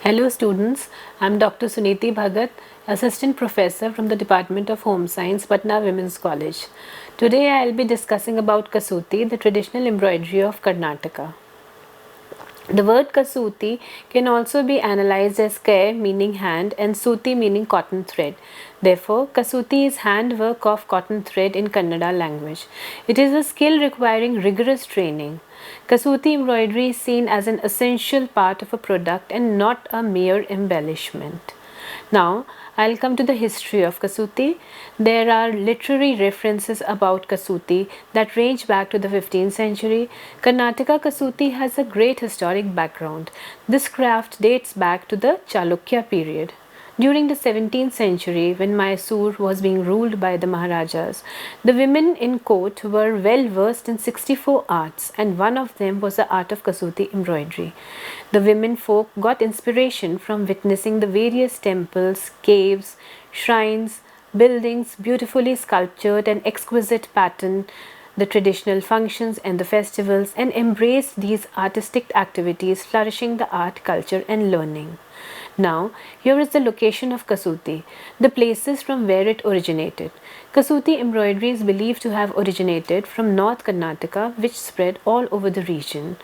Hello students, I am Dr. Suniti Bhagat, Assistant Professor from the Department of Home Science, Patna Women's College. Today I will be discussing about Kasuti, the traditional embroidery of Karnataka. The word Kasuti can also be analyzed as Kay meaning hand and Suti meaning cotton thread. Therefore, Kasuti is handwork of cotton thread in Kannada language. It is a skill requiring rigorous training. Kasuti embroidery is seen as an essential part of a product and not a mere embellishment. Now, I'll come to the history of Kasuti. There are literary references about Kasuti that range back to the 15th century. Karnataka Kasuti has a great historic background. This craft dates back to the Chalukya period. During the 17th century, when Mysore was being ruled by the Maharajas, the women in court were well versed in 64 arts, and one of them was the art of Kasuti embroidery. The women folk got inspiration from witnessing the various temples, caves, shrines, buildings beautifully sculptured and exquisite pattern, the traditional functions and the festivals, and embraced these artistic activities, flourishing the art, culture, and learning. Now, here is the location of Kasuti, the places from where it originated. Kasuti embroidery is believed to have originated from North Karnataka, which spread all over the region.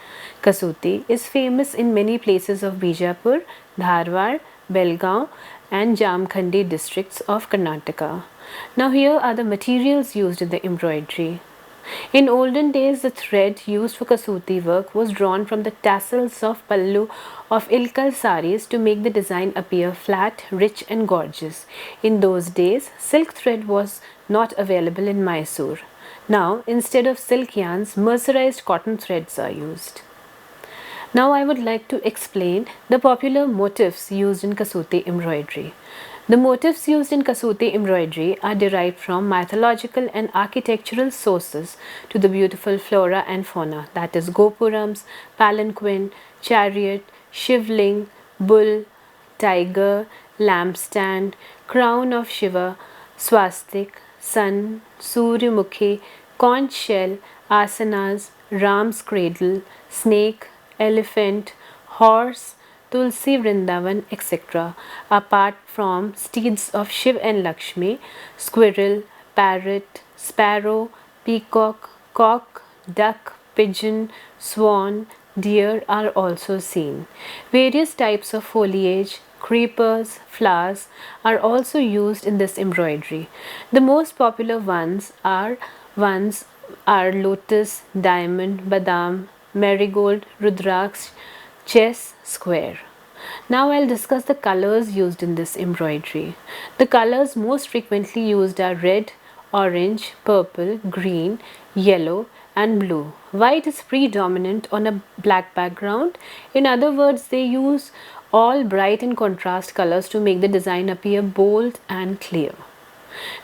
Kasuti is famous in many places of Bijapur, Dharwad, Belgaum, and Jamkhandi districts of Karnataka. Now, here are the materials used in the embroidery. In olden days, the thread used for Kasuti work was drawn from the tassels of pallu of ilkal saris to make the design appear flat, rich, and gorgeous. In those days, silk thread was not available in Mysore. Now, instead of silk yarns, mercerized cotton threads are used. Now I would like to explain the popular motifs used in Kasuti embroidery. The motifs used in Kasuti embroidery are derived from mythological and architectural sources to the beautiful flora and fauna, that is gopurams, palanquin, chariot, shivling, bull, tiger, lampstand, crown of Shiva, swastik, sun, Suryamukhi, conch shell, asanas, Ram's cradle, snake, elephant, horse, Tulsi Vrindavan, etc., apart from steeds of Shiv and Lakshmi, squirrel, parrot, sparrow, peacock, cock, duck, pigeon, swan, deer are also seen. Various types of foliage, creepers, flowers are also used in this embroidery. The most popular ones are lotus, diamond, badam, marigold, rudraksh, chess, square. Now I'll discuss the colors used in this embroidery. The colors most frequently used are red, orange, purple, green, yellow, and blue. White is predominant on a black background. In other words, they use all bright and contrast colors to make the design appear bold and clear.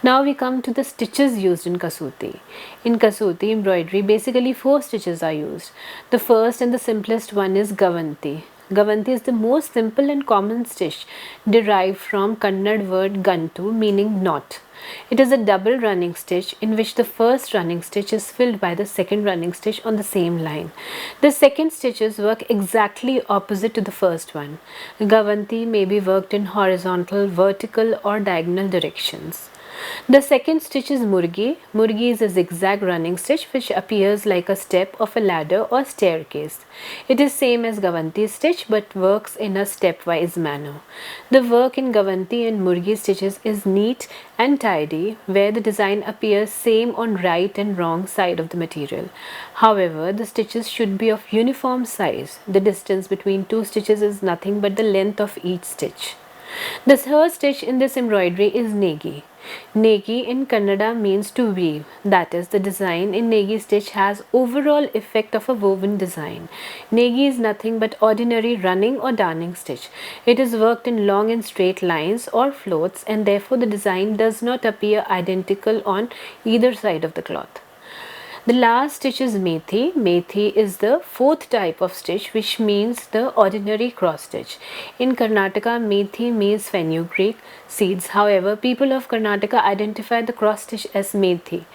Now we come to the stitches used in Kasuti. In Kasuti embroidery, basically 4 stitches are used. The first and the simplest one is Gavanti. Gavanti is the most simple and common stitch derived from Kannada word gantu meaning knot. It is a double running stitch in which the first running stitch is filled by the second running stitch on the same line. The second stitches work exactly opposite to the first one. Gavanti may be worked in horizontal, vertical or diagonal directions. The second stitch is Murgi. Murgi is a zigzag running stitch which appears like a step of a ladder or staircase. It is same as Gavanti stitch but works in a stepwise manner. The work in Gavanti and Murgi stitches is neat and tidy where the design appears same on right and wrong side of the material. However, the stitches should be of uniform size. The distance between two stitches is nothing but the length of each stitch. The third stitch in this embroidery is Negi. Negi in Kannada means to weave. That is, the design in Negi stitch has overall effect of a woven design. Negi is nothing but ordinary running or darning stitch. It is worked in long and straight lines or floats and therefore the design does not appear identical on either side of the cloth. The last stitch is Methi. Methi is the fourth type of stitch which means the ordinary cross stitch. In Karnataka, Methi means fenugreek seeds. However, people of Karnataka identify the cross stitch as Methi.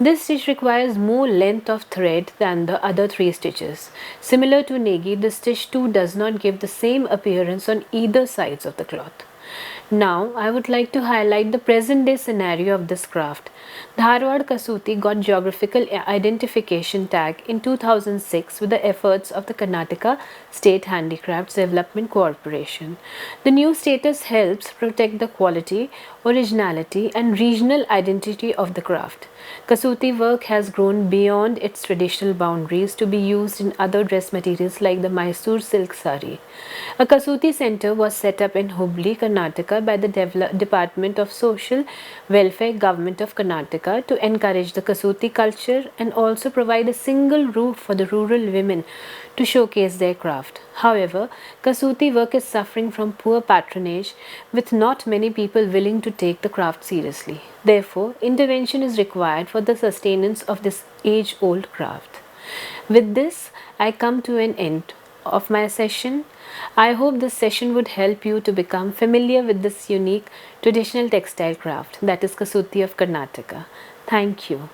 This stitch requires more length of thread than the other three stitches. Similar to Negi, the stitch too does not give the same appearance on either sides of the cloth. Now, I would like to highlight the present day scenario of this craft. Dharwad Kasuti got geographical identification tag in 2006 with the efforts of the Karnataka State Handicrafts Development Corporation. The new status helps protect the quality, originality, and regional identity of the craft. Kasuti work has grown beyond its traditional boundaries to be used in other dress materials like the Mysore silk sari. A Kasuti center was set up in Hubli, Karnataka by the Department of Social Welfare Government of Karnataka to encourage the Kasuti culture and also provide a single roof for the rural women to showcase their craft. However, Kasuti work is suffering from poor patronage with not many people willing to take the craft seriously. Therefore, intervention is required for the sustenance of this age-old craft. With this, I come to an end of my session. I hope this session would help you to become familiar with this unique traditional textile craft that is Kasuti of Karnataka. Thank you.